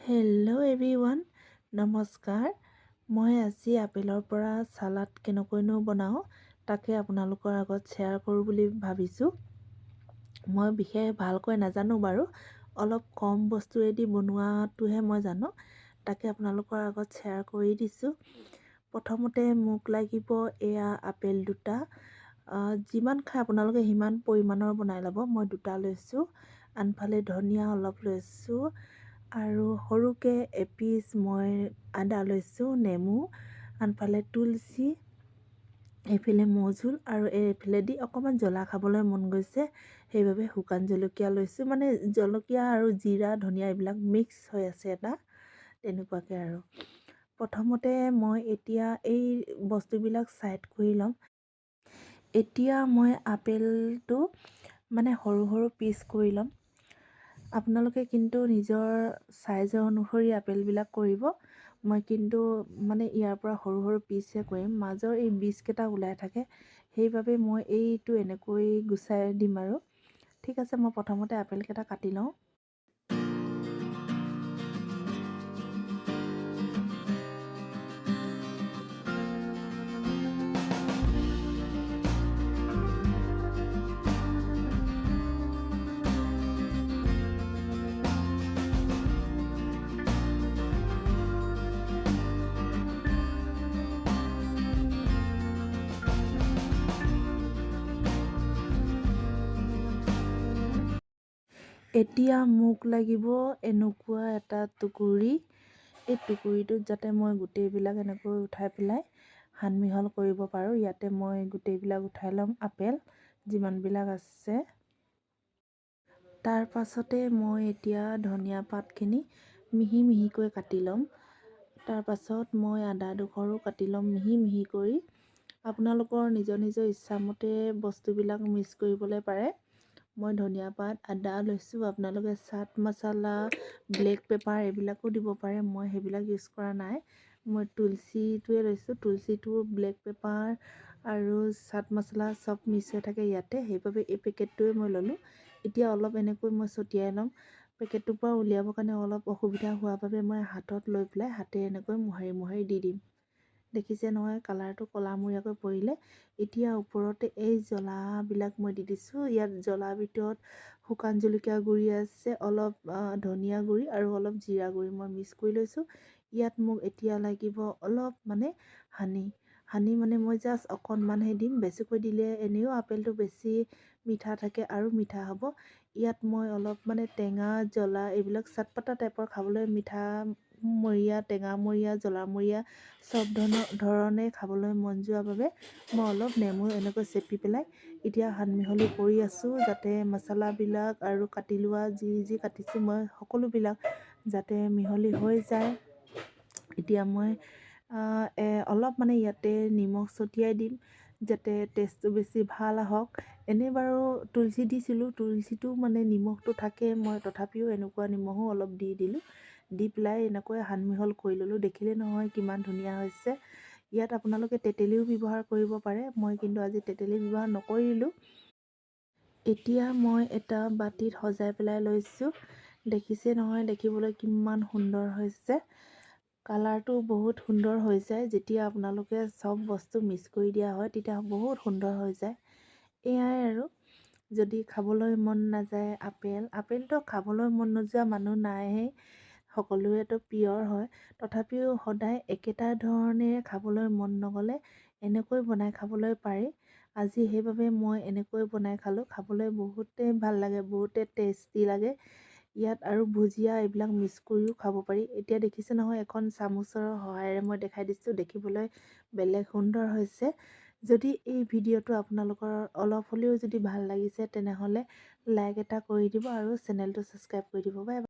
Hello' everyone, নমস্কাৰ। মই আজি আপেলৰ পৰা চালাড কেনেকৈনো বনাওঁ তাকে আপোনালোকৰ আগত শ্বেয়াৰ কৰোঁ বুলি ভাবিছোঁ। মই বিশেষ ভালকৈ নাজানো বাৰু, অলপ কম বস্তুৱেদি বনোৱাটোহে মই জানো, তাকে আপোনালোকৰ আগত শ্বেয়াৰ কৰি দিছোঁ। প্ৰথমতে মোক লাগিব এয়া আপেল দুটা। যিমান খায় আপোনালোকে সিমান পৰিমাণৰ বনাই ল'ব। মই দুটা লৈছোঁ। আনফালে ধনিয়া অলপ লৈছোঁ আৰু সৰুকৈ এপিচ মই আদা লৈছোঁ, নেমু, আনফালে তুলসী, এইফালে মৌজোল আৰু এইফালেদি অকণমান জ্বলা খাবলৈ মন গৈছে সেইবাবে শুকান জলকীয়া লৈছোঁ। মানে জলকীয়া আৰু জিৰা ধনিয়া এইবিলাক মিক্স হৈ আছে এটা তেনেকুৱাকৈ। আৰু প্ৰথমতে মই এতিয়া এই বস্তুবিলাক ছাইড কৰি ল'ম। এতিয়া মই আপেলটো মানে সৰু সৰু পিচ কৰি ল'ম। আপোনালোকে কিন্তু নিজৰ চাইজৰ অনুসৰি আপেলবিলাক কৰিব। মই কিন্তু মানে ইয়াৰ পৰা সৰু সৰু পিচহে কৰিম। মাজৰ এই বীজকেইটা ওলাই থাকে সেইবাবে মই এইটো এনেকৈ গুচাই দিম আৰু। ঠিক আছে, মই প্ৰথমতে আপেলকেইটা কাটি লওঁ। এতিয়া মোক লাগিব এনেকুৱা এটা টুকুৰি। এই টুকুৰিটোত যাতে মই গোটেইবিলাক এনেকৈ উঠাই পেলাই সানমিহল কৰিব পাৰোঁ। ইয়াতে মই গোটেইবিলাক উঠাই ল'ম, আপেল যিমানবিলাক আছে। তাৰ পাছতে মই এতিয়া ধনিয়া পাতখিনি মিহি মিহিকৈ কাটি ল'ম। তাৰ পাছত মই আদা ডোখৰো কাটি ল'ম মিহি মিহি কৰি। আপোনালোকৰ নিজৰ নিজৰ ইচ্ছামতে বস্তুবিলাক মিক্স কৰিবলৈ পাৰে। মই ধনিয়া পাত আদা লৈছোঁ। আপোনালোকে চাট মছলা, ব্লেক পেপাৰ এইবিলাকো দিব পাৰে। মই সেইবিলাক ইউজ কৰা নাই। মই তুলসীটোৱে লৈছোঁ। তুলসীটো, ব্লেক পেপাৰ আৰু চাট মছলা চব মিক্স হৈ থাকে ইয়াতে, সেইবাবে এই পেকেটটোৱে মই ল'লোঁ। এতিয়া অলপ এনেকৈ মই ছটিয়াই ল'ম। পেকেটটোৰ পৰা উলিয়াবৰ কাৰণে অলপ অসুবিধা হোৱাৰ বাবে মই হাতত লৈ পেলাই হাতেৰে এনেকৈ মোহাৰি মোহাৰি দি দিম। দেখিছে নহয়, কালাৰটো ক'লামূৰীয়াকৈ পৰিলে। এতিয়া ওপৰতে এই জ্বলাবিলাক মই দি দিছোঁ। ইয়াত জ্বলাৰ ভিতৰত শুকান জলকীয়া গুড়ি আছে, অলপ ধনিয়া গুড়ি আৰু অলপ জিৰা গুড়ি মই মিক্স কৰি লৈছোঁ। ইয়াত মোক এতিয়া লাগিব অলপ মানে হানি মানে মই জাষ্ট অকণমানহে দিম। বেছিকৈ দিলে এনেও আপেলটো বেছি মিঠা থাকে আৰু মিঠা হ'ব। ইয়াত মই অলপ মানে টেঙা জ্বলা এইবিলাক চাটপটা টাইপৰ খাবলৈ, মিঠামূৰীয়া, টেঙামূৰীয়া, জ্বলামূৰীয়া চব ধৰণে খাবলৈ মন যোৱাৰ বাবে মই অলপ নেমু এনেকৈ চেপি পেলাই এতিয়া সানমিহলি কৰি আছোঁ, যাতে মছলাবিলাক আৰু কাটি লোৱা যি কাটিছোঁ মই সকলোবিলাক যাতে মিহলি হৈ যায়। এতিয়া মই অলপ মানে ইয়াতে নিমখ ছটিয়াই দিম যাতে টেষ্টটো বেছি ভাল আহক। এনেই বাৰু তুলসী দিছিলোঁ, তুলসীটো মানে নিমখটো থাকে, মই তথাপিও এনেকুৱা নিমখো অলপ দি দিলোঁ। দি পেলাই এনেকৈ সানমিহল কৰি ল'লোঁ। দেখিলে নহয় কিমান ধুনীয়া হৈছে। ইয়াত আপোনালোকে তেতেলীও ব্যৱহাৰ কৰিব পাৰে, মই কিন্তু আজি তেতেলী ব্যৱহাৰ নকৰিলোঁ। এতিয়া মই এটা বাতিত সজাই পেলাই লৈছোঁ। দেখিছে নহয়, দেখিবলৈ কিমান সুন্দৰ হৈছে। কালাৰটো বহুত সুন্দৰ হৈ যায়। যেতিয়া আপোনালোকে চব বস্তু মিক্স কৰি দিয়া হয় তেতিয়া বহুত সুন্দৰ হৈ যায়। এয়াই আৰু। যদি খাবলৈ মন নাযায় আপেলটো খাবলৈ মন নোযোৱা মানুহ নাইয়েই, সকলোৰেতো প্ৰিয় হয়। তথাপিও সদায় একেটা ধৰণে খাবলৈ মন নগ'লে এনেকৈ বনাই খাবলৈ পাৰি। আজি সেইবাবে মই এনেকৈ বনাই খালোঁ। খাবলৈ বহুতেই ভাল লাগে, বহুতে টেষ্টি লাগে। ইয়াত আৰু ভুজিয়া এইবিলাক মিক্স কৰিও খাব পাৰি। এতিয়া দেখিছে নহয়, এখন চামুচৰ সহায়েৰে মই দেখাই দিছোঁ। দেখিবলৈ বেলেগ সুন্দৰ হৈছে। যদি এই ভিডিঅ'টো আপোনালোকৰ অলপ হ'লেও যদি ভাল লাগিছে তেনেহ'লে লাইক এটা কৰি দিব আৰু চেনেলটো ছাবস্ক্ৰাইব কৰি দিব। Bye bye.